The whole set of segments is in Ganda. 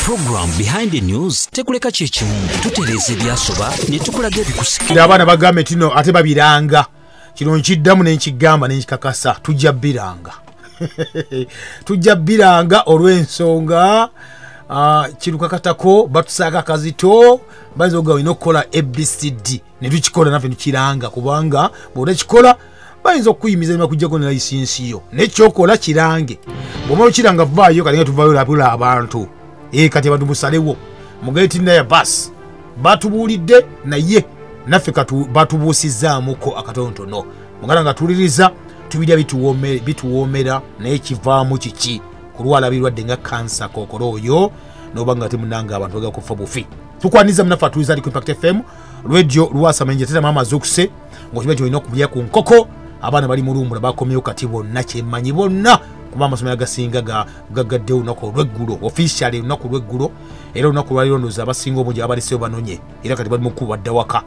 program Behind the News tekuleka chechimu tutereze byasoba ne tukulaga ebikusikira abana bagambe tino ate babiranga kino nkiddamu n'enkigamba n'enkikakasa tujja biranga olw'ensonga kirukakatako batusaka kazito bazoga wino kola ABCD ne tukikola nafe tukiranga kubanga bode kikola bayinza okuyimiza ne bakujjako ne license yo ne kyokola kirange bomalo kiranga vayo kali tuvayo lapula abantu kati abantu musalewo mugeti na ya bus batubulidde naye naffe batubusizaamuko akatontono mugala nga tuliriza tubidya bituwomera naye kivaamu kiki kulwala birwadde nga kansa kokolo oyo nobanga temunanga abantu baga kufa bufi tukwaniza mnafa tuliza ali ku Impact FM radio Luwasa menje teta mama zokuse ngokibe joino kubya ku nkoko abana bali mulumula bakomyeyo kati bonna kyemanyi bonna kuba amasomero agasinga gagadde unako lweggulo officially unako lweggulo era unako lwalirondoza abasinga obungi abaliseyo banonye era kati bali mukubadde waka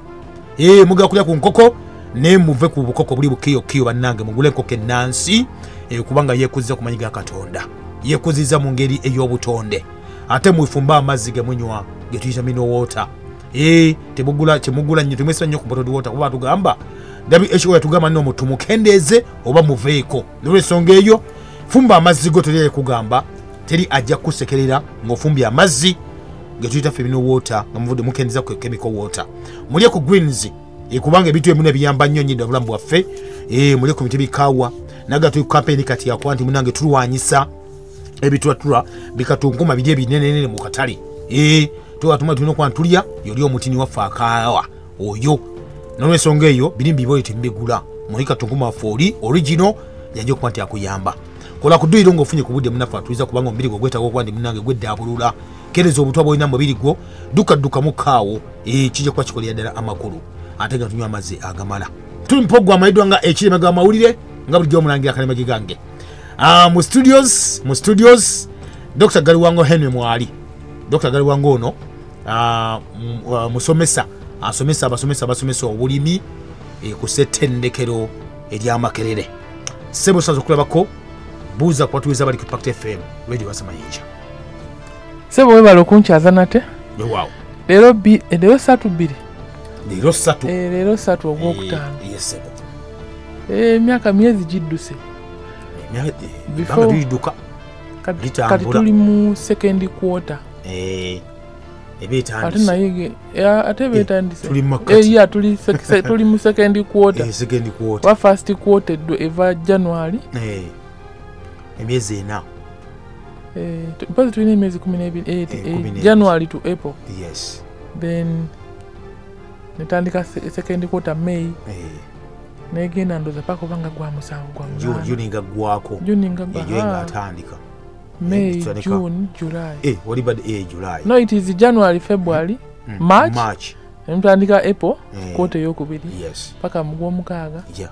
muga kulya ku nkoko ne muve ku bukoko buli bukiyo bannange mugule nkoko Nancy kubanga yekuziza kumanyiga Katonda yekuziza mu ngeri ey'obutonde ate mwifumba amazzi gemunywa getuyita mino water temugula nnyo tumwesa nnyo ku bottled water kuba tugamba WHO yatugamba nno mutumukendeze oba muveeko n'olwensonga eyo fumba amazzi go teri kugamba teri ajja kusekerera ng'ofumbya amazzi getuyita fe mino water nga muvudde mukendeza ku chemical water mulye ku greens kubanga ebitu ebimwe biyamba nnyo nnyo obulamu bwaffe mulye ku biti bikawa naga tu campaign kati yakwanti munange tulwanyisa ebitwatula bikatunguma bidye binene mu katali tuwatuma tulino kwantulya yoli omutini waffe akawa oyo n'olwensonga eyo birimbi boyo tembigula mulika tunguma foli original yajja okwanti akuyamba kola kuduyiro ng'ofunye ku budde munafa tuliza kubanga omubiri gwo gwetaaga okwandi munange gweddaabulula kereza obutwa bwolina mubiri gwo dukadduka mukaawo kijja kuba kikolera ddala amakulu ate nga tunywa amazzi agamala tuli mpogwa amayiddwa nga ekireme ga mawulire nga bulijjo omulangira akaleme gange mu studios Dr. Galiwango Henry Mwali Dr. Galiwango ono musomesa asomesa abasomesa obulimi ku settendekero ery'amakerere sebo sazo kulabako buuza kwatuliza bali ku Impact FM radio wasamayinja sebo webalo kunchaza nate wow lero satu ogwokutaano yes sebo emyaka myezi gidduse biduka kati tuli mu second quarter ebetandise ate betandise tuli mu second quarter wa first quarter eva January emyezi ena mpazi tulina emyezi 12 January to April yes then netandika second quarter May negenda ndoza pako banga gwa musango June nga gwako nga atandika May, June, July. What about July? No, it is January, February, March. Ntandika April, quarter yokubiri. Yes. Paka mugwo mukaga. Yeah.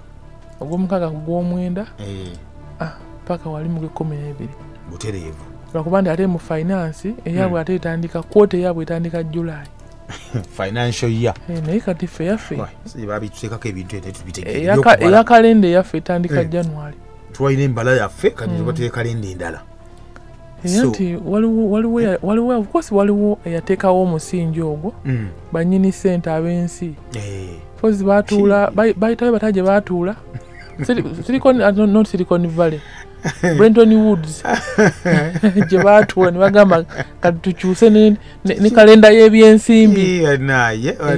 Mugwo mukaga kugwo mwenda. Paka wali mu 12. Buterevu. Bakubandi ate mu finance, eyabwe ate etandika quarter yabwe etandika July. Financial year. Naye kati fe yaffe. Babi tusekako ebintu etubitegeera. Ya kalenda yaffe etandika January. Twalina embala yaffe kati tubateeka kalenda endala. Yanti waliwo of course waliwo eyateekawo omusingi ogwo banyini ssente ab'ensi fozi batuula bayitayo bataje batuula not Silicon Valley Brenton Woods gye batuula ne bagamba kati tukyuse ne kalenda y'ebyensimbi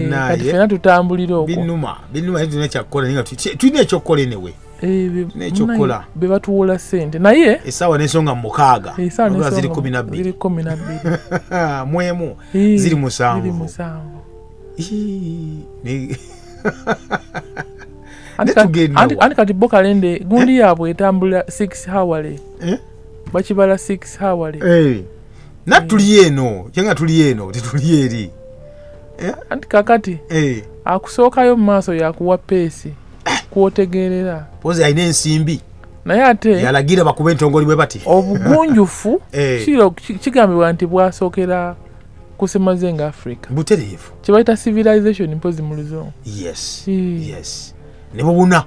kati fena tutambulira okwo binuma tulina ekyakukola naye nga tulina ekyokukola enewe n'ekyokukola be batuwola ssente naye essaawa n'ensonga mu 6 ziri 12 mwemu ziri 7 anti kati bo kalende gundi yaabwe etambula 6 hourly bakibala 6 hourly natuli eno kyenga tuli eno tetuli eri anti kakati akusookayo mu maaso yakuwa peesi kwotegerera pozi ayina ensimbi naye ate yalagira bakube entongoli bwe bati obugunjufu kigambibwa nti bwasookera kusemazenga Africa butereevu kibayita civilization mpozi mu luzungu yes ne bubuna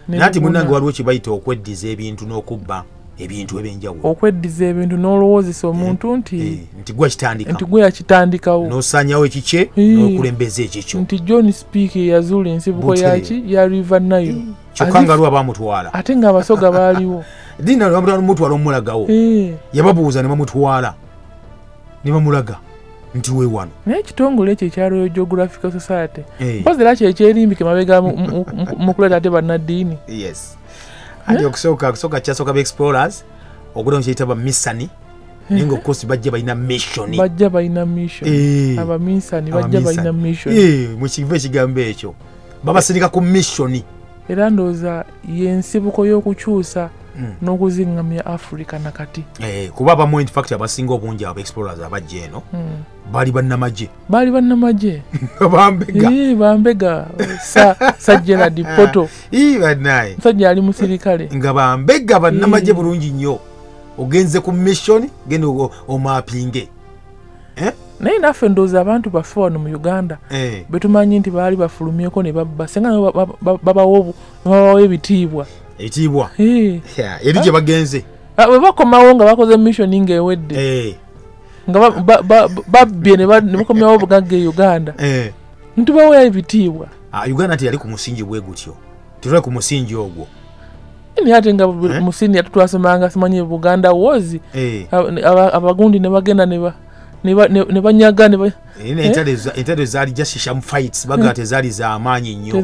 nati munange waliwo kibayita okweddiza ebintu n'okubba ebintu ebyenjawulo okweddiza ebintu n'olowoozesa omuntu nti gwe kitandika nti gwe yakitandikawo n'osaanyawo ekikye n'okulembeza ekikyo nti John Speak yazuula ensibuko yaki ya River Nile kyokka nga lwa bamutwala ate nga abasoga baaliwo dina bamutwala omulagawo yababuuza ne bamutwala ne bamulaga nti we wano naye ekitongole ekyo ekya Royal Geographical Society mpozi era kyekyerimbike mabega mu kuleeta ate bannaddiini ati okusooka kyasooka ba explorers okuda mukyeyita ba misani naye nga okosi bajja balina mission abamisani bajja balina mission mukiva ekigambo ekyo babasirika ku mission era ndowooza yensibuko y'okukyusa n'okuzingamya Africa nakati kuba abamu in fact abasinga obungi aba explorers abajja eno baali bannamagye bambega Gerald Poto bannaye musajja ali musirikale nga bambega bannamagye bulungi nnyo ogenze ku mission genda omapinge naye naffe ndowooza abantu baffe wano mu Uganda betumanyi nti baali bafulumyeko ne babba senga babawo ebitiibwa eri gye bagenze bwe bakomawo nga bakoze mission ng'ewedde nga babbye ne bakomyawo obugagga e Uganda ntubawo ebitiibwa Uganda teyali ku musingi bwe gutyo tetuli ku musingi ogwo naye ate nga musingi ate twasomanga simanyi Buganda wozi abagundi ne bagenda ne banyaga entalo zaali just fights baga tezaali za amaanyi nnyo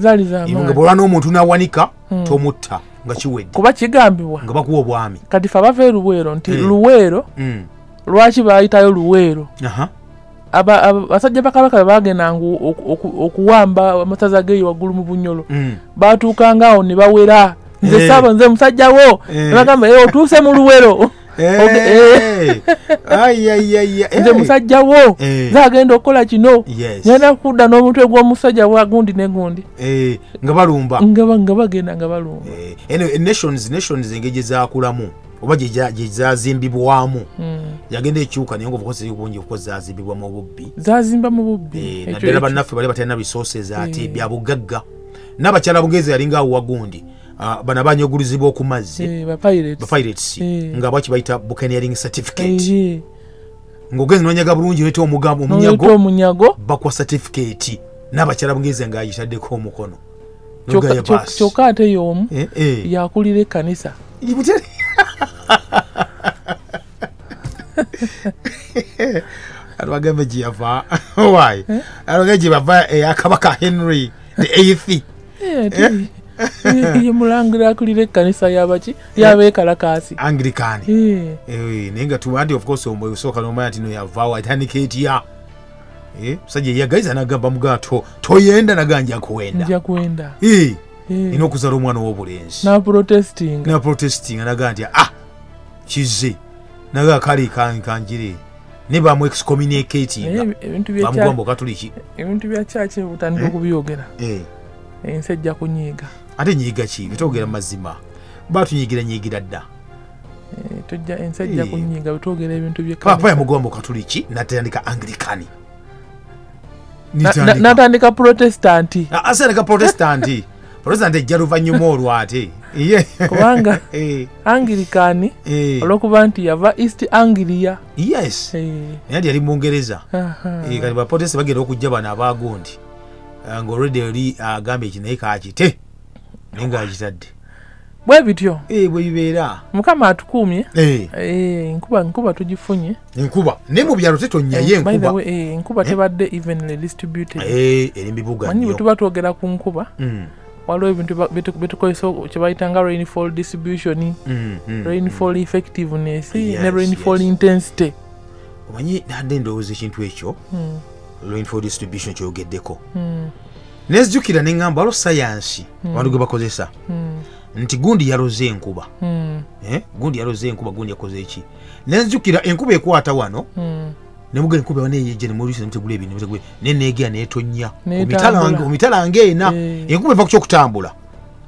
nga bwolwa n'omuntu n'awanika tomutta nga kiwedde kuba kigambibwa nga bakuwa obwami kati fe abava e Luweero nti Luweero lwaki baayitayo Luweero abasajja bakabaka bagendanga okuwamba amasaza geeyo waggulu mu Bunyolo baatuukanga awo ne bawera nze saaba nze musajja wo bagamba otuuse mu Luweero nze musajja wo zagenda okukola kino nyana kudda n'omutwe gw'omusajja wagundi negundi nga balumba nga bagenda nga balumba nations engeri gye zaakulamu oba gye zazimbibwamu yagenda ekyuka naye ngaobukozi bungi kuko zazimbibwa mu bubbi naddala bannaffe bali batalina resources ate bya bugagga n'abakyala bugezi yalinga awo wagundi bana banyogulizibwa ku mazzi pirates nga baki bayita buccaneering certificate ng'ogenzi n'onyaga bulungi leeta omunyago bakwa certificate n'abakyala bugezi nga ayitaddeko omukono kyokka ate y'omu yakulira ekkanisa alwagambe gye yava wayi alwagambe gye bava eyakabaka Henry the 8th ye mulangira akulira ekkanisa yabaki yabeekalakaasi Anglican naye nga tuwandi of course osooka n'omanya nti no yavaawo atandika etya musajja yagaiza nagamba mugaato toyenda naganja kuwenda ina okuzala omwana w'obulenzi naprotesting naga nti kize naga kale kanjire ne bamu excommunicatinga bamugamba okatuliki ebintu bya kyaki butandika okubyogera ensi ejja kunyiiga ate nyiiga ki bitwogera mazima batunyigira dda tujja ensi ejja kunyiiga bitwogera ebintu papa yamugamba okatuliki natandika Anglicani natandika protestanti protestant ejja luvannyuma olwo ate kubanga Anglicani olwokuba nti yava East Anglia naye yali Mungereza kati baprotestant bagenda okujja bano abagundi ng'olwedde yali agambye eki naye kakite naye ng'akitadde bwe bityo bwe bibeera Mukama atukuumye enkuba tugifunye naye mu byalo tetonyayo enkuba tebadde evenly distributed eri mbibuga manyi bwe tuba twogera ku nkuba waliwo ebintu betukozesa kyebayita nga rainfall distribution rainfall effectiveness ne rainfall intensity omanyi nadde ndowooza ekintu ekyo rainfall distribution kyogeddeko nezijukira neŋŋamba waliwo sayansi abantu gwe bakozesa nti gundi yaloze enkuba gundi yakoze eki nezijukira enkuba ekwata wano nemuga enkuba waneyejja nemulusi nemutegula ebintu neneegera neetonya omitalanga ena enkuba eva kukyokutambula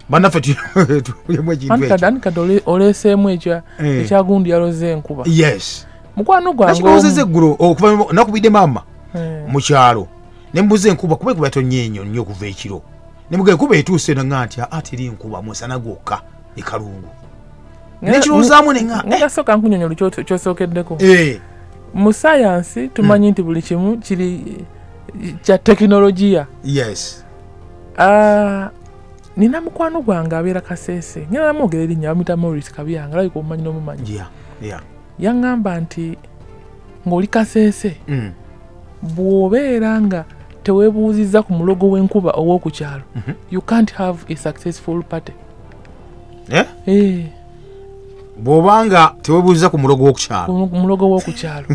bannaffe tulimu ekintu oleeseemu ekyagundi yaloze enkuba mukwano gwange eggulo okuva nakubidde maama mu kyalo nembuza enkuba kuba ekuba yatonnya ennyo okuva ekiro nemuga enkuba etuuse naga nti ate eri enkuba musana gwokka ekalungu nekirowoozamu nenga ngasoka nkunyonyola kyosookeddeko mu sayansi tumanyi nti buli kimu kiri kya tekinologiya. Yes. Nina mukwano gwange abeera Kasese ngenda namwogera erinnya bamuyita Maurice Kabyanga alabika omumanyi n'omumanyi. Yaŋŋamba nti ng'oli Kasese bw'obeera nga teweebuuzizza ku mulogo w'enkuba ow'oku kyalo you can't have a successful party. Bw'obanga teweebuuzizza ku mulogo w'oku kyalo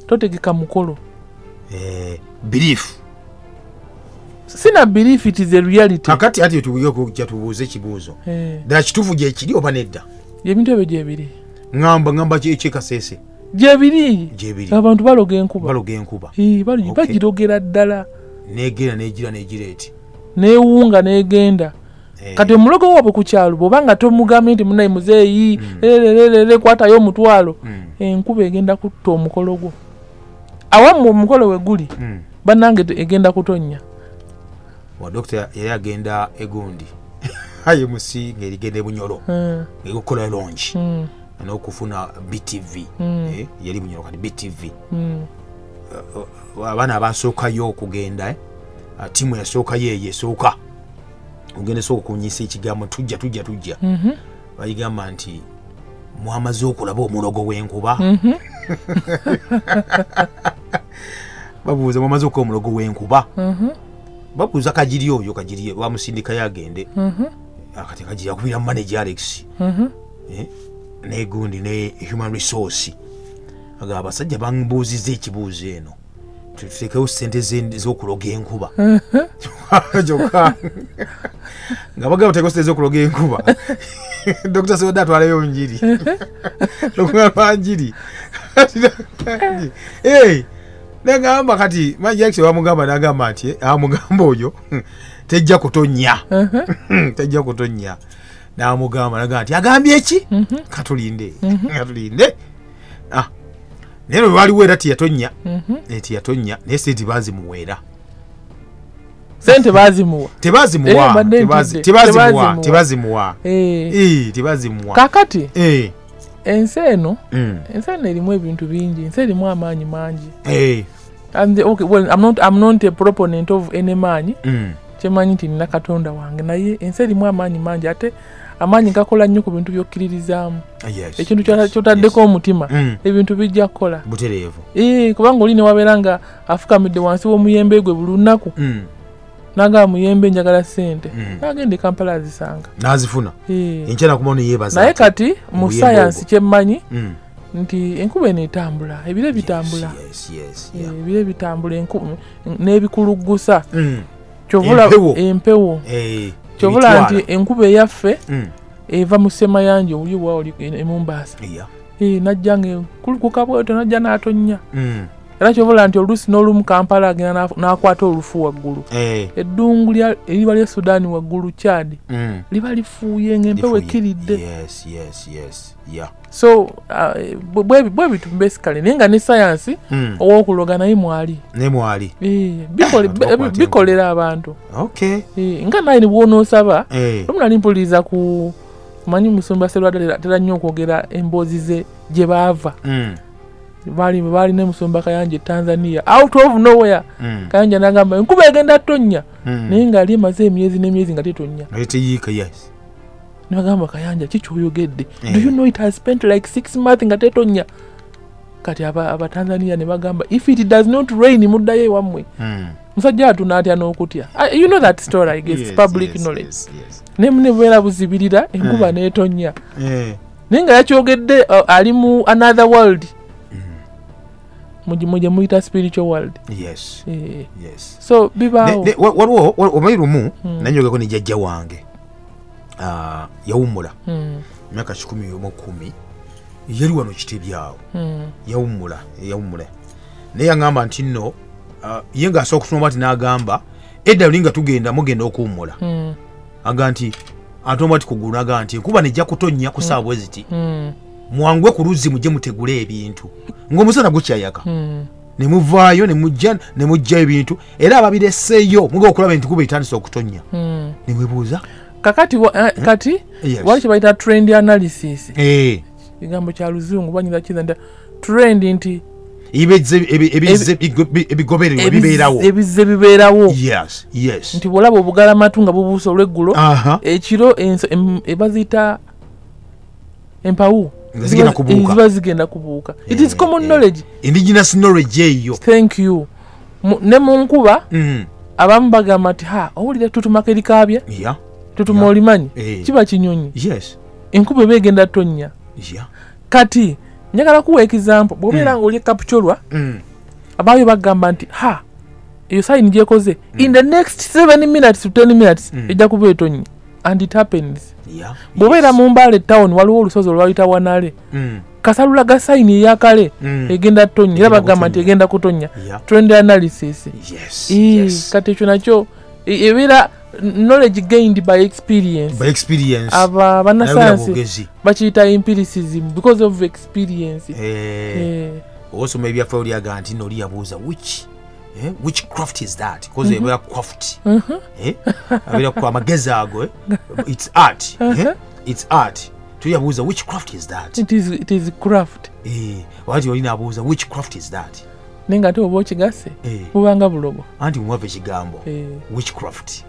totegeka mukolo. Belief. Sina belief it is a reality. Kakati ati tubuuze ekibuuzo ddala kituufu gye kiri oba nedda? Ebintu ebyo gye biri. Ngamba Kasese gye biri abantu baloga enkuba bagirogera ddala negira eti neewunga negenda. Kati omulogo waabwe ku kyalo bw'obanga tomugambye nti munayi muzeeyi lelelelele kwatayo omutwalo enkuba egenda kutta omukolo gwo awamu omukolo we guli bannange egenda kutonnya. Dokita yali agenda egundi ayimusi ng'erigenda e Bunyoro ng'ekukola longi n'okufuna BTV yali Bunyoro kati BTV abaana abasookayo okugenda tiimu yasookayo eyo esooka ogenda esooka okunyisa ekigambo tujja bayigamba nti mwamaze okulaba omulogo w'enkuba babuuza mwamaze okuba omulogo w'enkuba babuuza kagiri oyo bamusindikayo agende akati kagiri akubira mu manager Alex negundi ne human resource aga abasajja bambuuzizza ekibuuzo eno tutekewo ssente z'okuloga enkuba joka nga bagamba tekewo ssente z'okuloga enkuba Dr. Soda atwalayo njiri njiri negamba kati manager wamugamba nagamba nti amugamba oyo tejja kutonnya n'amugamba naga nti agambye eki katulinde naye waliwo era tiyatonya naye sente bazimuweera tebazimuwa kakati ensi eno erimu ebintu bingi ensi erimu amaanyi mangi I'm not a proponent of any maanyi kyemanyi nti nina Katonda wange naye ensi erimu amaanyi mangi ate amaanyi gakola nnyo ku bintu by'okkiririzaamu ekintu kyotaddeko omutima ebintu bijja kukola butereevu kubanga oli ne wabeera nga afukamidde wansi w'omuyembe gwe buli lunaku naga muyembe njagala ssente nagende Kampala azisanga nazifuna enkyana kumona yebaza naye kati mu science kyemmanyi nti enkuba eno etambula ebire bitambula ebire bitambula n'ebikuluggusa kyovula empewo kyovula nti enkuba eyaffe eva mu Semayanja oli waoli e Mombasa najja ng'ekulukuka bwetyo najja n'atonnya era kyovula nti oluusi n'olumu Kampala agenda n'akwata olufu waggulu eddungu eriba lya Sudaani waggulu Chad liba lifuuye ng'empewo ekiridde so bwe bitu basically naye nga ne science ow'okuloga naye mwali bikolera abantu nga naye bw'onoosaba lumu nali mpuliriza ku manyi Musumba Sserwadda tera nnyo okwogera emboozi ze gye baava baali ne Musumba Kayanja Tanzania out of nowhere Kayanja nagamba enkuba egenda tonnya naye ng'ali emaze emyezi n'emyezi nga tetonnya nagamba Kayanja kikyoyogedde do you know it has spent like 6 months nga tetonnya kati Tanzania ne bagamba if it does not rain muddayo ewammwe musajja atuna atya n'okutya you know that story I guess public knowledge ne munebeera buzibirira enkuba n'etonnya naye nga yakyogedde ali mu another world muje muyita spiritual world so bibaawo waliwo omanyi lumu nanjogako ne jjajja wange yawummula myaka 10 yali wano Kitebyawo yawummula naye yaŋŋamba nti nno ye ng'asooka okusoma ati n'agamba edda oli nga mugenda okuwummula aga nti ate omwati kugulu naga nti enkuba nejja kutonnya ku saawa bwe ziti mwangwe ku luzzi mujje mutegule ebintu ng'omusana gukyayaka ne muvaayo ne mujja ebintu era ababireseeyo muga okulaba enkuba etandise okutonnya ne mwebuuza kakati kati wali kibayita trend analysis kigambo kya luzungu banyira kiza nti trend nti ebizze bibeerawo nti bwolaba obugala amatu nga bubuusa olweggulo ekiro ebaziyita empawu ziba zigenda kubuuka. It is common knowledge, indigenous knowledge eyo. Thank you. Ne mu nkuba abamu bagamba nti owulira tutumaka erikaabya tutuma olimanyi kiba kinyonyi. Enkuba eba egenda tonnya. Kati njagala kuwa example bw'obeera ng'oli ekapchorwa abaayo bagamba nti eyo sayini gyekoze in the next 7 minutes to 10 minutes ejja kuba etonnya, and it happens. Bw'obeera mu Mbale town waliwo olusozi olwayita Wanale kasalula ga sayini eyakale egenda tonnya era bagamba nti egenda kutonnya. Trend analysis. Kati ekyo nakyo ebeera knowledge gained by experience. Aba banasayansi bakiyita empiricism because of experience. Also maybe afa oli aga nti noli yabuuza which craft is that, because we are craft abira kwa magezi ago it's art. It's art. Tuyabuuza which craft is that. It is craft. Wati olina abuuza which craft is that. Nenga ate oba okigase bubanga bulogo anti muwave ekigambo which craft.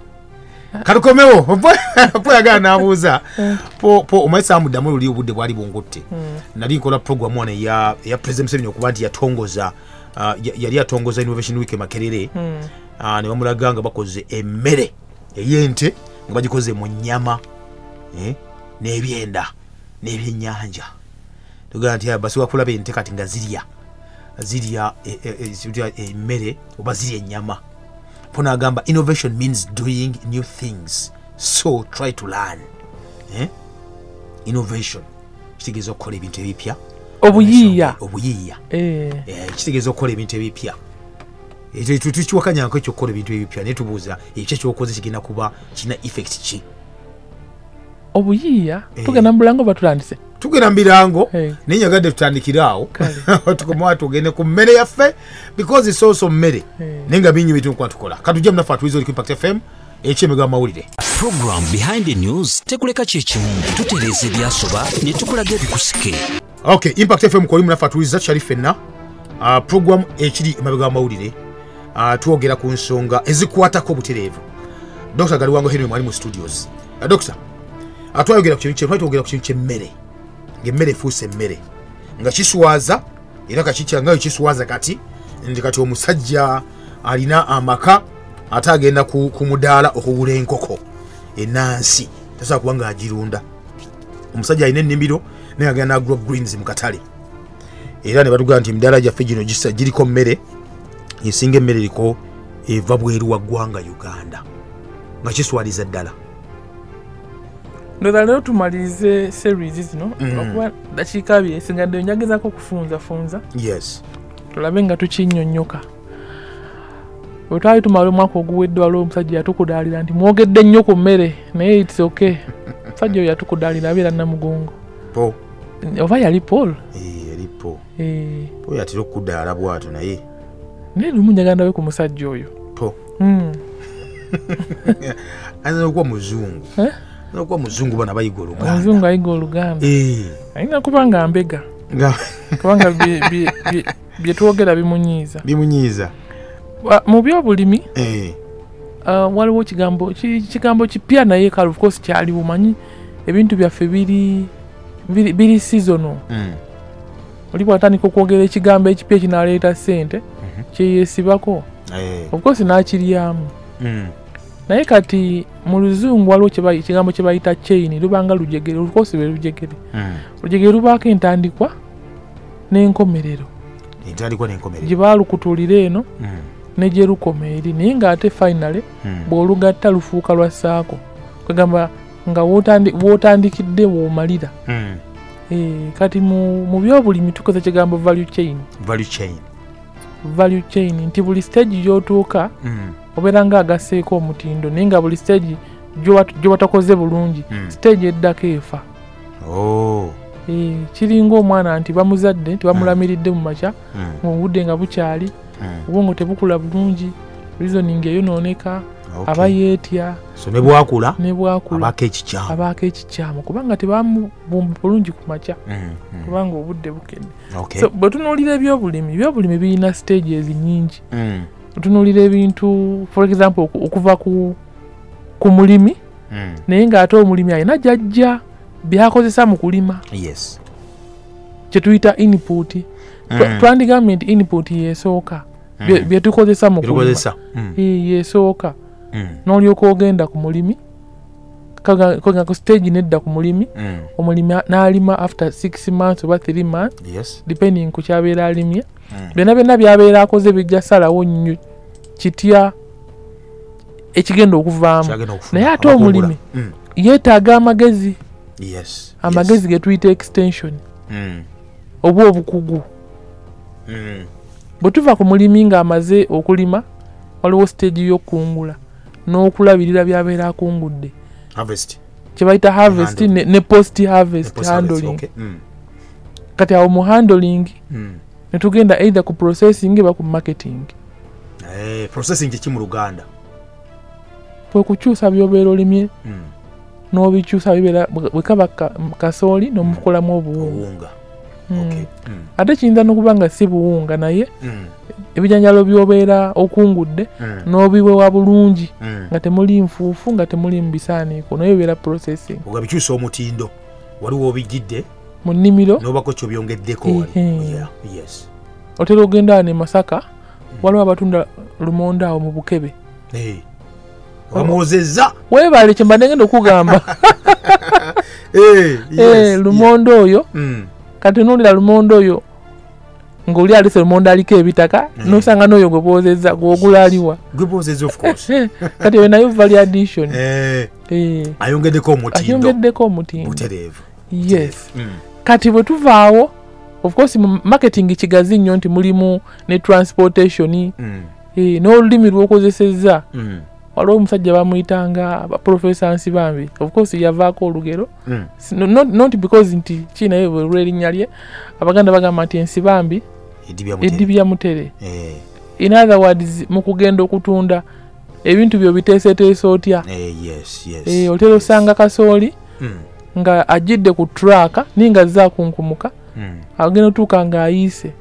Kalukomewo po yagala n'abuuza po omaisa amuddamu luli obudde bwali bungotte. Nali nkola program one ya President Museveni okuba nti yatongoza yali atongoza Innovation Week Makerere ne bamulaga nga bakoze emmere ey'ente nga bagikoze mu nnyama n'ebyenda n'ebyennyanja. Tugamba nti basiwa kulaba ente kati nga zirya emmere oba zirya ennyama. Pona agamba innovation means doing new things, so try to learn. Innovation kitegeeza okukola ebintu ebipya. Obuyiiya kitegeeza okukola ebintu ebipya. Tukiwakanyanko ekyo okukola ebintu ebipya naye tubuuza ekyo kyokoze kigenda kuba kina effect ki. Obuyiiya tugenda mu birango batulandise tugenda mu birango naye nyagadde tutandikiraawo tukomawo tugende ku mmere yaffe because it's also mmere naye nga bingi bitunkuba tukola katujja munafe atuwiza oli ku Impact FM ekyemigwa mawulire. Program behind the news tekuleka kyekimu tutereeza ebyasoba ne tukulaga ebikusike. Okay, Impact FM koli munafe atuwiza kyali ffenna program ekiri emabega mawulire twogera ku nsonga ezikwatako obutereevu. Dr. Galiwango Henry mwali mu studios. Dr. atwayogera ku kintu ky'emmere ng'emmere efuuse emmere nga kiswaza era kakikyangayo kiswaza kati ndi kati omusajja alina amaka ate agenda ku mudaala okugula enkoko ennansi tasobola kuba nga agirunda. Omusajja alina ennimiro naye agenda n'agula greens mu katale era ne batugamba nti emidaala gyaffe gino giriko mmere esinga emmere eriko eva bweru wa ggwanga Uganda nga kiswaliza ddala. Ndoza leo tumalize series zino okuba dakiika 2 esingadde njagezaako okufunza. Tulabe nga tukinnyonnyoka. Bwe twali tumala omwaka oguwedde waliwo omusajja yatukudaalira nti mwogedde nnyo ku mmere naye it's okay. Omusajja oyo yatukudaalira abeera Namugongo. Oba yali Paul? Yali Paul. Paul yatera okukudaala bw'atyo naye lumu njagala ndabe ku musajja oyo. Paul ayinza okuba muzungu. Okuba muzungu bana bayiga Oluganda. Muzungu ayiga Oluganda. Ayina kuba nga mbega kubanga bye twogera bimunyiiza. Mu byobulimi waliwo kigambo kipya naye kale of course kyali bumanyi ebintu byaffe biri seasonal. Oli bw'atandika okwogera ekigambo ekipya kinaleeta ssente kyeyeesibako of course n'akiryamu. Naye kati mu Luzungu waliwo ekigambo kye bayita chain lubanga lujegere olukosi lwe lujegere. Lujegere lubaako entandikwa n'enkomerero. Gye baalukutulira eno ne gye lukoma eri naye ng'ate finally bw'olugatta lufuuka lwa ssaako kwegamba nga w'otandikidde w'omalira. Kati mu byobulimi tukoze ekigambo value chain nti buli stage gy'otuuka obeera nga agasseeko omutindo naye nga buli stage gy'obatakoze bulungi stage eddako efa. Kiringa omwana nti bamuzadde tibamulamiridde mu makya mu budde nga bukyali obwongo tebukula bulungi reasoning eyonooneka abayeetya so ne bwakula abaako ekikyamu kubanga tebamubumba bulungi ku makya kubanga obudde bukedde. So bwe tunuulira ebyobulimi birina stages nyingi. Tunuulira ebintu for example okuva ku mulimi naye ng'ate omulimi alina jjajja byakozesa mu kulima kye tuyita input. Twandigambye nti input yeesooka bye tukozesa mu kulima yeesooka. N'olyoka ogenda ku mulimi koga ku stage nedda ku mulimi omulimi n'alima after 6 months oba 3 months depending ku kyabeera alimye. Byonna byabeera akoze bijja salawo nnyo kitya ekigenda okuvaamu. Naye ate omulimi yeetaaga amagezi amagezi ge tuyita extension oba obukugu. Bwe tuva ku mulimi ng'amaze okulima waliwo stage y'okungula n'okulabirira byabeera akungudde kye bayita harvest ne post harvest handling. Kati awo mu handling ne tugenda either ku processing oba ku marketing. Processing ki mu Luganda? Kwe kukyusa byobeera olimye n'obikyusa bibeera bwe kaba kasooli n'omukolamu obuwunga. Ate kiyinza n'okuba nga si buwunga naye ebijanjalo byobeera okungudde n'obiwewa bulungi nga temuli nfuufu nga temuli mu bisaaniiko naye bibeera processing. Ogabikyusa omutindo waliwo obijjidde mu nnimiro n'obako ky'obyongeddeko. Otera ogenda ne Masaka waliwo abatunda lumonde awo mu Bukebe. Wamwozezza weebale kye mbadde ngenda okugamba. Lumonde oyo kati onoolira lumonde oyo ng'oli alese lumonde aliko ebitaka n'osanga n'oyo gwe boozezza gw'ogula aliwa kati eyo nayo value addition ayongeddeko omutindo. Kati bwe tuvaawo of course mu marketing kigazi nnyo nti mulimu ne transportation n'olulimi lw'okozesezza. Waliwo omusajja bamuyitanga Professor Nsibambi of course yavaako olugero not because nti kinaye lw'erinnya lye Abaganda bagamba nti Nsibambi eddibya mutere. In other words mu kugenda okutunda ebintu byo biteeseteese otya. Otera osanga kasooli nga ajjidde ku traaka ninga azza kunkumuka agenda otuuka ng'ayiise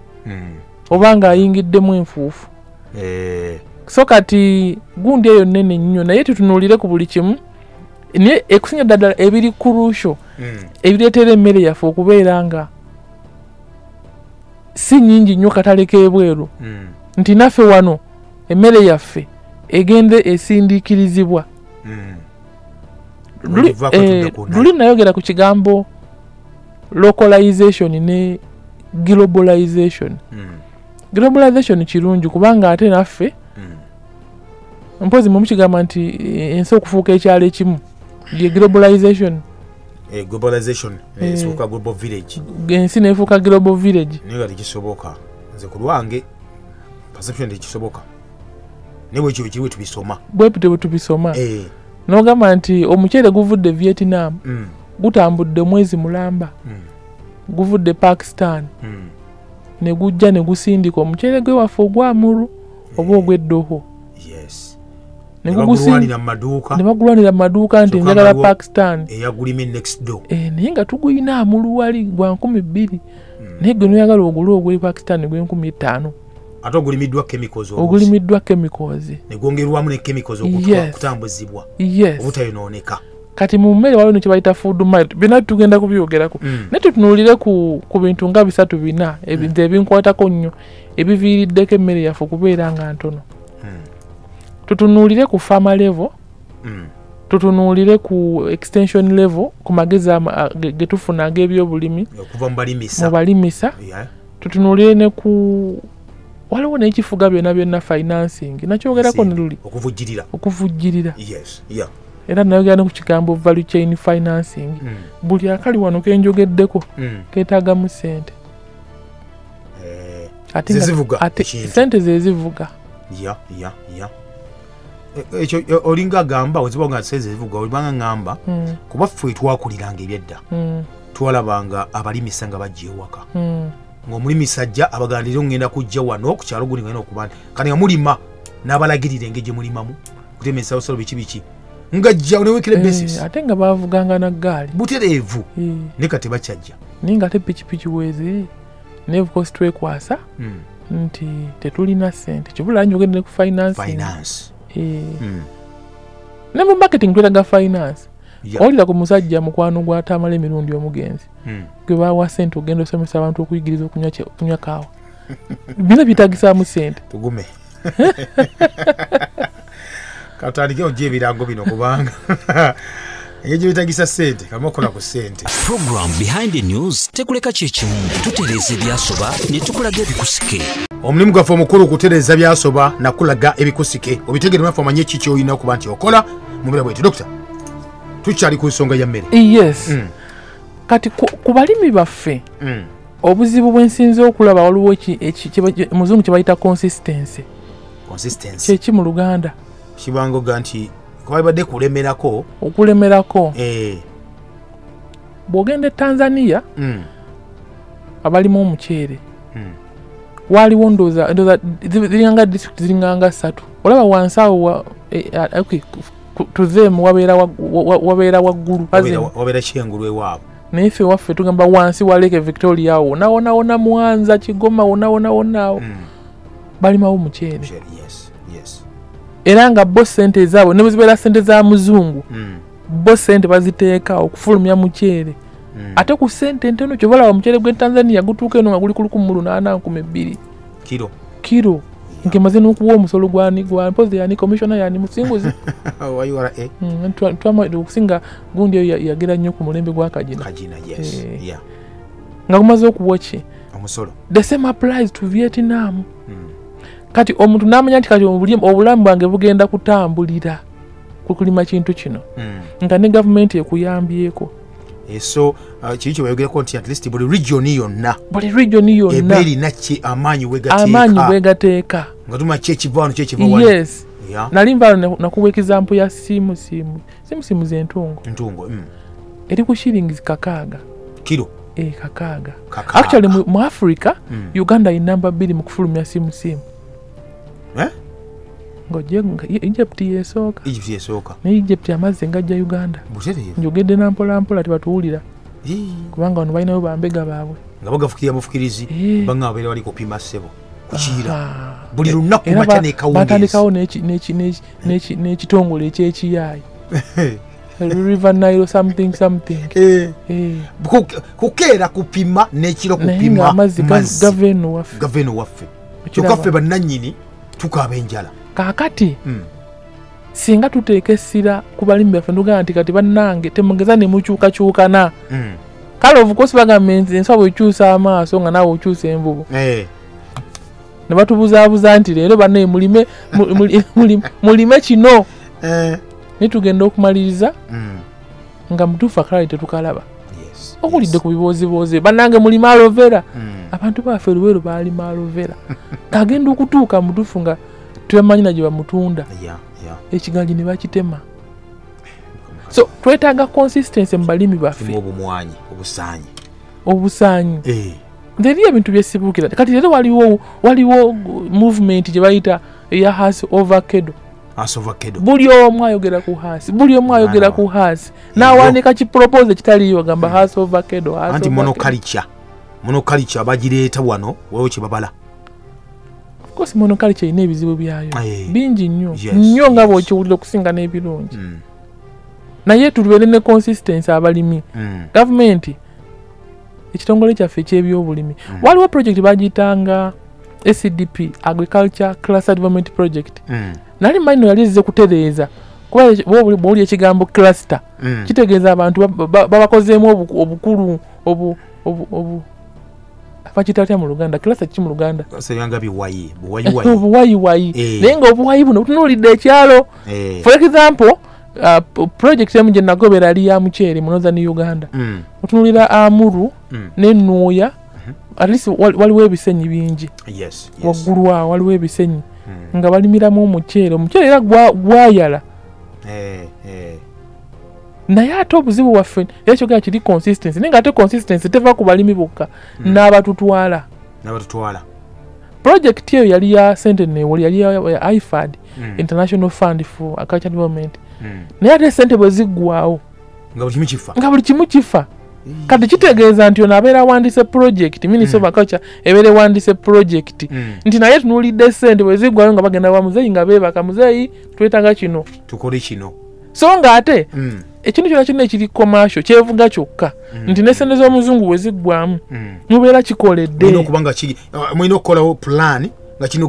oba ng'ayingiddemu enfuufu. So kati gundi eyo nnene nnyo naye tutunuulire ku buli kimu naye ekusinga ddala ebiri crucial ebireetera emmere yaffe okubeera nga si nnyingi nnyo katale k'ebweru nti naffe wano emmere yaffe egende esindiikirizibwa. Luli nayogera ku kigambo localization ne globalization. Globalization kirungi kubanga ate naffe mpozi mukigamba nti ensi okufuuka ekyalo ekimu ye globalization. Efuuka global village. Ensi nefuuka global village. Naye nga tekisoboka. Nze ku lwange perception tekisoboka. Ne bwe kyo tubisoma. Bwe tubisoma. N'ogamba nti omuceere guvudde Vietnam gutambudde mwezi mulamba guvudde Pakistan ne gujja ne gusindika omuceere gwe waffe ogwamuru oba ogw'eddoho. Ne bagulwanira mu maduuka nti njagala Pakistan eyagulime next door. Naye nga tuguyina amulu wali gwa 2,000 naye gwe noyagala ogule ogw'e Pakistan gwe 5,000. Ate ogulimiddwa chemicals ne gwongerwamu ne chemicals okutambuzibwa obutayonooneka. Kati mu mmere waliwo kye bayita food might byonna tugenda kubyogerako naye tutunuulire ku bintu nga 3-4 ebintu ebinkwatako nnyo ebiviiriddeko emmere yaffe okubeera nga ntono. Tutunuulire ku farmer level tutunuulire ku extension level ku magezi ge tufuna ag'ebyobulimi okuva mu balimisa. Tutunuulire ne ku waliwo n'ekifuga byonna financing nakyogerako ne luli okuvujjirira. Era nayogera ne ku kigambo value chain financing. Buli akali wano kenjogeddeko keetaagamu ssente ate ssente zezivuga. Ekyo olinga agamba weziba nga ssente zezivuga olibanga ngamba kuba ffe twakuliranga ebyedda twalabanga abalimisa nga bajja ewaka ng'omulimisa ajja abagandira ngenda kujja wano ku kyalo guli ngenda okuba kati nga mulima n'abalagirira engeri gye mulimamu kutemesa osolo bichi ngajja on a weekly basis ate nga bavuganga na gaali butereevu ne kati bachajja ninga ate pichipichi wezi ne of course twekwasa nti tetulina sente kibula njogende ku finance ne mu marketing twetaga finance olira ku musajja mukwano gwa tamale emirundi omugenzi gwe bawa sente ogenda osomesa abantu okuyigiriza okunywa kaawa bino bitagisa mu sente tugume katandike ojje ebirango bino kubanga ejo bitagisa sente kamokola ku sente. Program Behind the News tekuleka kyekimu tutereza ebyasoba ne tukulaga ebikusike. Omulimu gwaffe omukulu okutereza byasoba nakulaga ebikusike obitegere mwafe omanye kiki olina okuba nti okola mu bulamu bwaitu. Dokita tukyali ku nsonga ya mmere. Yes. Kati ku balimi baffe obuzibu bwensinze okulaba waliwo muzungu kye bayita consistency. Kyeki mu Luganda kibangoga nti kwabadde kulemerako okulemerako bw'ogenda e Tanzania abalimu omuceere waliwo ndooza ziringanga district ziringanga 3 olaba wansi awo tuzeemu wabeera waggulu wabeera kyengulu ewaabwe naye ffe waffe tugamba wansi wa Lake Victoria awo wona Mwanza Kigoma wona balimawo omuceere. Era nga bo sente zaabwe ne bwezibeera sente za muzungu bo sente baziteeka okufulumya muceere ate ku sente ntono kyobalaba omuceere gwe Tanzania gutuuka eno nga guli ku 182 kilo nkemaze n'okuwa omusolo gwa mpozi yani commissioner yani musinguzi wayura okusinga gundi eyo yagera nnyo ku mulembe gwa Kajina nga gumaze okuwa ki omusolo. The same applies to Vietnam. Kati omuntu namanya nti kati obulamu bwange bugenda kutambulira ku kulima kintu kino nga ne government ekuyambyeko. So kiki bayogerako nti at least buli region yonna eberi nakki amaanyi wegateeka nga tuma kyekivaano kyekiva yes nali mbaalo nakuwa example ya simu zentungo eri ku shillings 6 kilo kakaaga. Actually mu Africa Uganda in number 2 mu kufulumya simu ngoje Egypt yesooka ne Egypt amazzi ngajja Uganda njogedde nampola tebatuwulira kubanga wano balinayo bambega baabwe nga bagafukira mufukirizi banga abeera bali kupima ssebo kukiira buli lunaku makya nekawungebatandikawo n'ekitongole ekyekiyaayi River Nile something kukeera kupima n'ekiro kupima amazzi gaveno waffe kyokaffe bannannyini tukaaba enjala kaakati singa tuteeka essira ku balimi baffe ndugamba nti kati bannange temugeza ne mukyukakyukana kale of course bagamba enswa bwekyusa amaaso nga naawe okyusa envubu ne batubuzaabuza nti leero bannaye mulime kino nitugenda okumaliriza nga mutuufu akalali tetukalaba okulidde ku biboozibozi bannange mulime aloe vera abantu baffe luweero baalima aloe vera agenda okutuuka mutuufu nga twemanyina gye bamutunda ekiganji ne bakitema. So twetaaga consistency mu balimi baffe obusaanyi nzeri ebintu byesibuukira kati leero waliwo movement gye bayita eya House Ovacado. Buli omu ayogera ku House n'awanika kipropose kitaliyo gamba House Ovacado anti monoculture bagireeta wano wewe kibabala. Of course monoculture ine ebizibu byayo bingi nnyo nga bw'okiwulira okusinga n'ebirungi naye tubeere ne consistency abalimi. Gavumenti ekitongole kyaffe eky'ebyobulimi waliwo project bagiyitanga ACDP Agriculture Cluster Development Project nali mmanyi yali ezze kutereeza kuba bw'oli ekigambo cluster kitegeeza abantu babakozeemu obukulu abakitatya mu Luganda cluster ki mu Luganda obuwayiwayi naye nga obuwayi buno butunuulidde ekyalo. For example project emu gye nagobera ali ya muceere mu Northern Uganda otunuulira Amuru ne Nuuya at least waliwo ebisenyi bingi waggulu awo waliwo ebisenyi nga balimiramu omuceere era gwayala naye ate obuzibu bwaffe era kyogera kiri consistency naye nga ate consistency teva ku balimi bokka n'abatutwala. Project eyo yali ya Sentinel yali ya IFAD International Fund for Agriculture Development naye ate sente bwe ziggwawo nga buli kimu kifa kati kitegeeza nti ono abeera wandise project Minister of Agriculture ebeere wandise project nti naye tunuulidde sente bwe ziggwayo nga bagenda wa muzeeyi nga beebaka muzeeyi twetaaga kino tukole kino so nga ate ekintu kyonna kyonna ekiri commercial kyevuga kyokka nti ne sente z'omuzungu bwe ziggwamu mubeera kikoledde mulina okukolawo plan nga kino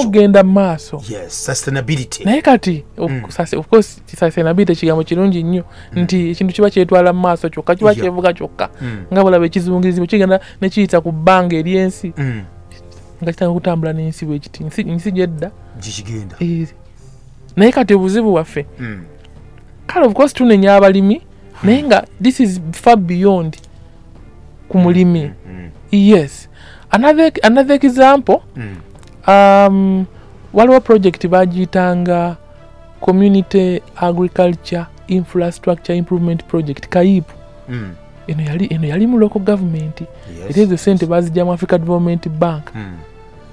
ogenda mu maaso sustainability naye kati of course sustainability kigambo kirungi nnyo nti ekintu kiba kyetwala mu maaso kyokka kiba kyevuga kyokka nga bulaba ekizungirizibwa kigenda ne kiyita ku bbanga ery'ensi nga kitanga kutambula n'ensi bwe kiti nsi gyedda gikigenda naye kati obuzibu waffe kale of course tunenya abalimi naye nga this is far beyond ku mulimi yes another example waliwo project bagiyitanga Community Agriculture Infrastructure Improvement Project KAIP eno yali mu local government era ezo sente bazijja mu Africa Development Bank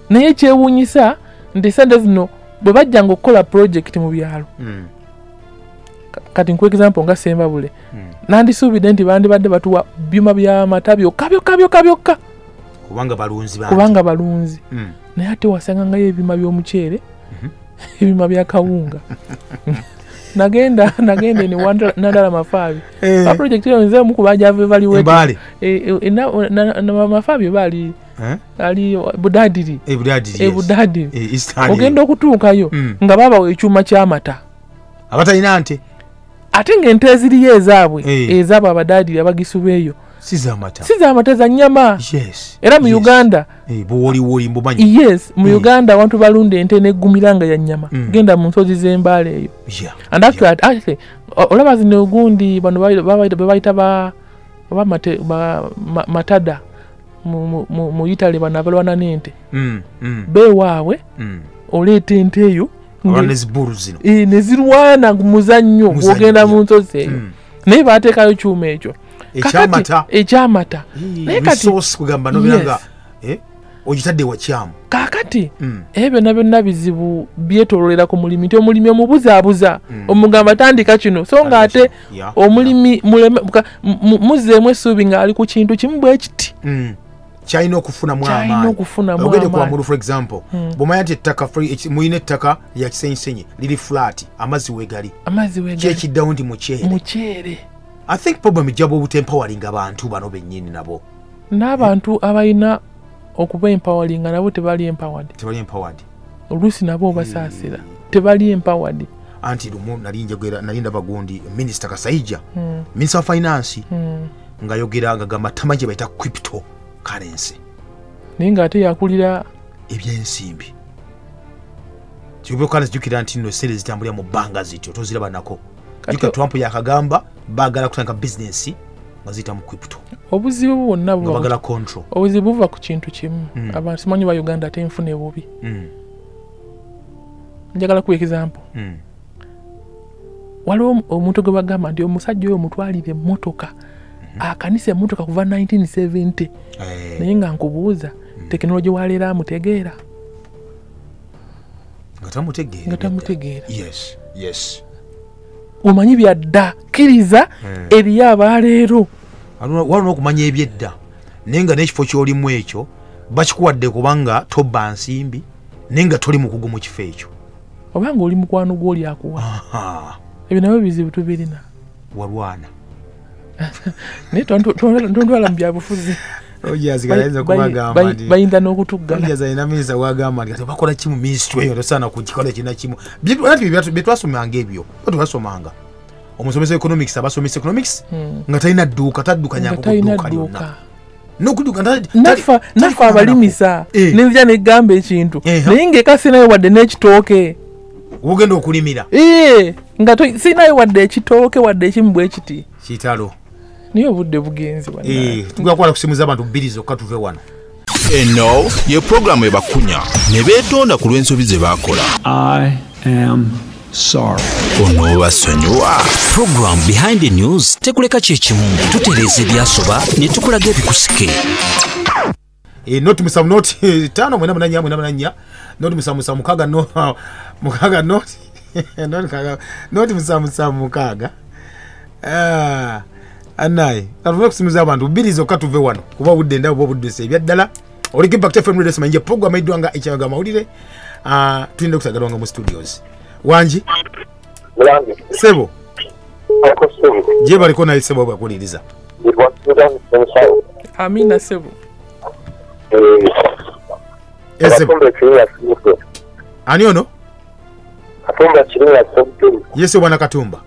naye kyewuunyisa nti sente zino bwe bajjanga okukola project mu byalo kati nkwe example nga Sembabule nandisuubidde nti bandibadde batuwa byuma by'amata byokka kubanga balunzi naye ate wasangangayo ebyuma by'omuceere ebyuma bya kawunga nagenda ni Nandala Mafaabi a project eyo nzeemu ku bajave baliwo Mafaabi bali ali Budadiri ogenda okutuukayo nga babawa ekyuma ky'amata abatalina nte ate ng'ente eziriyo ezaabwe ezaabo Abadadiri abagisuba eyo sizamata za nyama era mu Uganda mu Uganda abantu balunda ente neggumira nga ya nyama genda mu nsozi z'embaala eyo and actually olaba zino ogundi bano bayita matada mu Italy bano abalwana n'ente beewaabwe oleeta ente eyo nezirwana muzannyo gwogenda mu nsozi eyo naye baateekayo kyuma ekyo ekyamata naye kati kugamba nobiranga ogitadde wakyamu kakati ebyo byonna bizibu byetololera ku mulimi nti omulimi omubuzaabuza omugamba tandika kino so nga ate omulimi muzzeemu essuubi ng'ali ku kintu kimu bwe kiti kyalina okufunamu amaanyi ogende ku Amuru for example bw'omanya nti ettaka muyina ettaka lya kisenyisenyi liri flat amazzi wegali kyekiddawo ndi muceere I think problem ijja bw'obutempowering abantu bano bennyini nabo n'abantu abalina okuba empowering nabo tebali empowered oluusi nabo obasaasira tebali empowered anti lumu nali ndaba gundi Minister Kasaija Minister of Finance ng'ayogera ng'agamba tamanyi bayita crypto currency naye ng'ate yakulira ebyensimbi kyobyokana zijjukira nti nno sente zitambulira mu bbanga zityo toziraba nako jjuka Trump yakagamba baagala kutandika bizinesi nga ziyita mu crypto obuzibu bwonna bagala control obuzibu buva ku kintu kimu abantu simanyi ba Uganda ate nfune bubi njagala ku example waliwo omuntu gwe bagamba nti omusajja oyo omutwalire emmotoka akanisa emmotoka kuva 1970 naye nga nkubuuza tekinologi waleero amutegeera nga tamutegeera yes omanyi byadda kkiriza eriyo abaleero walina okumanya ebyedda naye nga n'ekifo ky'olimu ekyo bakikuwadde kubanga tobba nsimbi naye nga toli mukugu mu kifo ekyo obanga oli mukwano gw'oli akuwa ebyo nabyo bizibu tubirina walwana naye tontwala mu byabufuzi bayinza n'okutuggala minisa wagamba nti bakola kimu ministry eyo tosaana kugikola ekina kimu byetwasomanga ebyo twasomanga omusomesa economics abasomesa economics nga talina dduuka taddukanya dduuka lyonna naffe abalimisa nenzija negamba ekintu naye ngaeka sinayo wadde n'ekitooke ogenda okulimira nga sinayo wadde ekitooke wadde ekimu bwe kiti kitalo niye obudde bugenzi tugakwala kusimuza abantu bbiri zokka tuve wano eno ye puroguramu ebakunya ne beetonda ku lw'ensobi ze baakola ono basonyiwa puroguramu behind the news tekuleka kyekimu tutereeza ebyasoba ne tukulaga ebikusike noti musavu noti 5 mwena munanya noti musamusa mukaga no mukaga noti noti musamusa mukaga anayi katuve kusimuza abantu birizo katuve wano kuba budde ndabo budde ebyaddala oli Impact FM radio semanje program idwanga echaga mawulire tulinde kusagalwanga mu studios wanji Mulangi sebo ako sebo je baliko na sebo bakuliriza Amina sebo sebo ani ono Katumba chiringa sebo yese bwana Katumba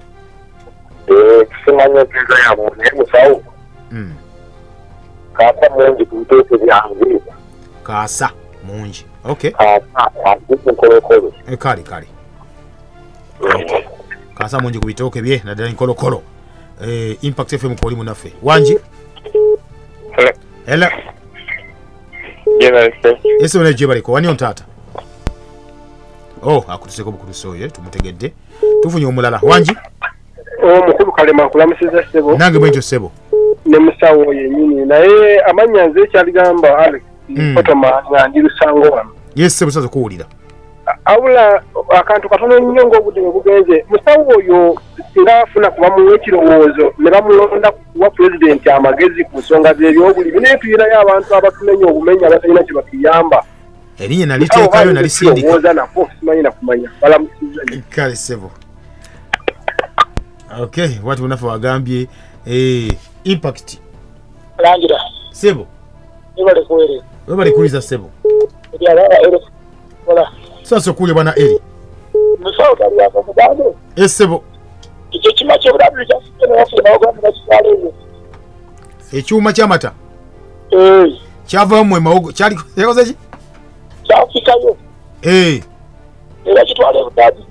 kisimanya pesa ya mungu sawu kasa mungi kutoke byangu kasa mungi okay kolokolo kali kasa mungi kubitoke bye na dali kolokolo Impact FM ko limu nafe wanji hela ese wona je baliko wani ontata akutuseko bukurusoye tumutegedde tufunye omulala wanji mukulu kalema kulamusiza sebo nange mwenjo sebo ne musawo yenyini naye amanyanze kyaligamba Alex otoma ngandi lusango wano yes sebo sazo kuwulira awula akantu katono nnyo ng'obudde bugenze musawo oyo ngafuna kuba mu ekirowoozo ne bamulonda kuwa pulezidenti amagezi ku nsonga z'ebyobulimi naye tuyirayo abantu abatumenya obumenya abatalina kye batuyamba erinye naliteekayo nalisindika nako simanyi nakumanya balamusiza kale sebo okay watu unafa wagambye Impact langira sebo webale kuliza sebo sasa kule bwana Eli musawo kali yako mubando sebo icyo kima cyo burabi cyafite n'abafuye n'abagomba bakitwale ekyuma kyamata kyava mu mawogo kyali yakoze ki cyafikayo era kitwale budadi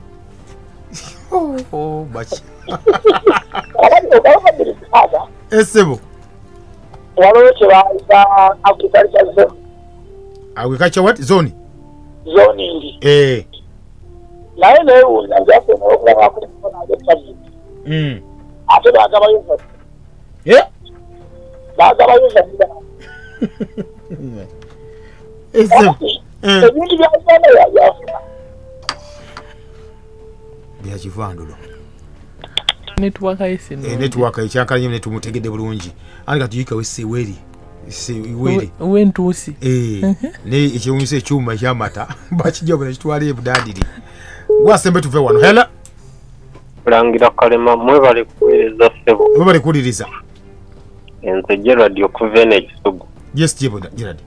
bachi sebo walo chewa agriculture zone agriculture what zone zoning naye lewo njapo n'okula bakufuna abetali ate bagabayo bagabayo zabira ebintu byazana yafuna bya kivandulo network ayise network ekyakanye ne tumutegedde bulungi ani katuyika weseweri wentusi ne ekiwunyisa ekyuma kyamata bakijja ne kitwala ebudadiri wasembe tuve wano hela kulangira kalema mwebale kuweereza sebo mwebale kuliriza enze Gerard okuvene ekisugu yes Gerard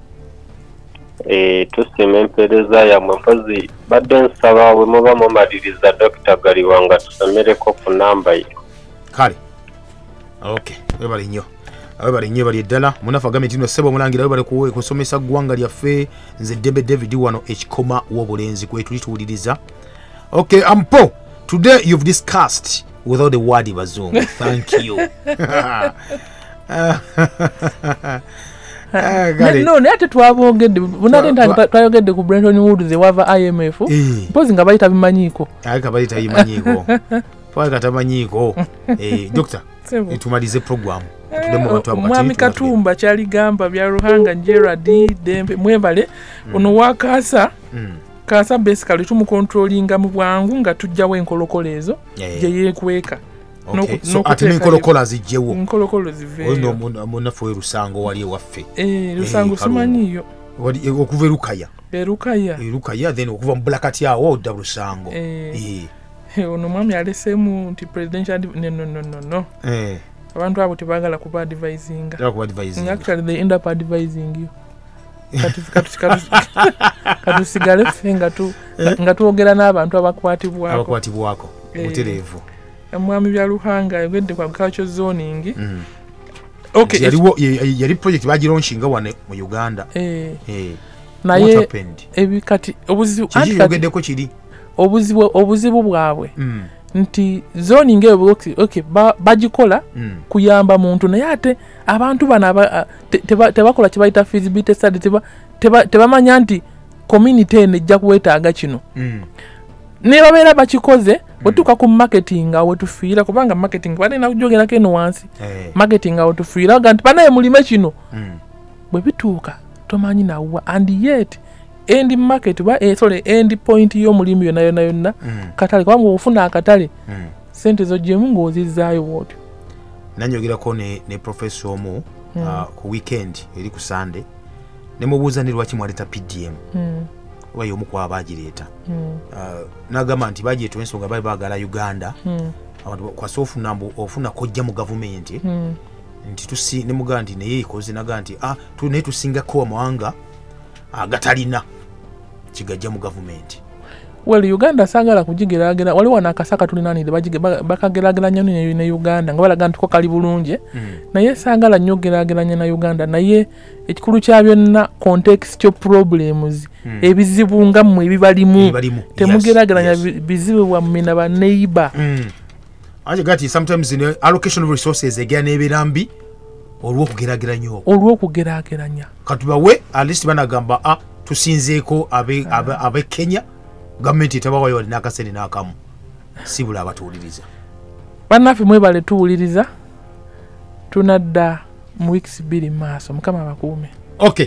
tusima empeereza yammwe mpozi badde nsaba bwe muba mumaliriza Dr. Galiwanga tusomereko ku namba ye kale okay webale nnyo abali nnyo bali eddala munafa agamye tino sebo mulangira bali kusomesa ggwanga lyaffe nze Dembe David wano ekikoma w'obulenzi kwe tulituwuliriza okay ampo today you've discussed without the word bazungu thank you no nate twabongedde bunalenta twayogedde ku Brenton Woods wava IMF mpozi nga bayita bimanyiko alika bayita bimanyiko twalika tamanyiko doctor tumalize program Mwami Katumba kyaligamba bya Ruhanga Gerard Dembe mwebale ono wakasa kasa basically tumukontrolinga mu bwangu nga tujjawo enkolokolo gye yekweka so ati enkolokolo zijjewo enkolokolo ziveyo ono munafu Rusango wali waffe Rusango simanyiyo okuva Rukaya then okuva mu Blakati awo odda Rusango ono mwami alesemu nti presidential no abantu abo tebagala kuba advisinga actually they end up advising you katusigale ffe nga tuwogera n'abantu abakwatibwako mutereevu mwami bya Ruhanga yogedde kwa agriculture zoning okay yali project bagironshinga wane mu Uganda naye ebikati obuzibu kiri obuzibu bwabwe nti zoning okay bagikola kuyamba muntu naye ate abantu bana tebakola kibayita feasibility study tebamanya nti community ene ejja kuwetaaga kino ne babeera bakikoze wetuuka ku marketing awo tufiira kubanga marketing balina kujogerako eno wansi marketing awo tufiira ga nti banaye mulime kino bwe bituuka tomanyi nawuwa and yet end market end point y'omulimu yonna katale kubanga ofuna akatale sente zojjemu ng'ozizaayo bwotyo. Nanyogerako ne professor omu ku weekend eri ku Sunday ne mubuuza ni lwaki mwaleta PDM oba y'omu ku abaagireeta n'agamba nti bagireeta ensonga bali baagala Uganda abantu kwasi ofuna kojja mu gavumenti nti nemugaa nti naye ikoze nagaa nti naye tusingako amawanga agatalina kigajja mu gavumenti. Uganda saagala kugigeragera waliwo n'akasaka tulinanire bakageraageranya ne Uganda nga balaga nti ko kali bulungi naye saagala nnyo geraageranya na Uganda naye ekikulu kya byonna context problems ebizibu nga mmwe ebibalimu temugeraageranya bizibu bwammwe na baneighbor. Gati sometimes in allocation of resources again ebirambi olw'okugeraageranya katubawe at least banagamba tusinzeeko abe Kenya gavumenti etabawayo n'akasente n'akamu sibula abatuwuliriza. Bannaffe mwebale tuwuliriza tunadda mu weeks 2 maaso mukama abakuume. Okay,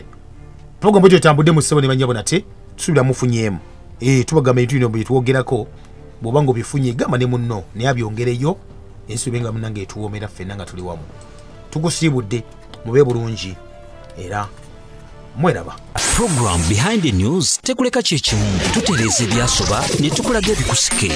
program bwetyo etambudde mu ssebo ne banyabo nate tusubira mufunyeemu tubagamba ebintu bino bye twogerako bw'oba ng'obifunye gamba ne munno naye abyongereyo ensubi nga munnange etuwoomera ffenna nga tuli wamu. Tukusiibudde mube bulungi era mweraba. Program Behind the News tekuleka kyekimu tutereeza ebyasoba ne tukulaga ebikusike.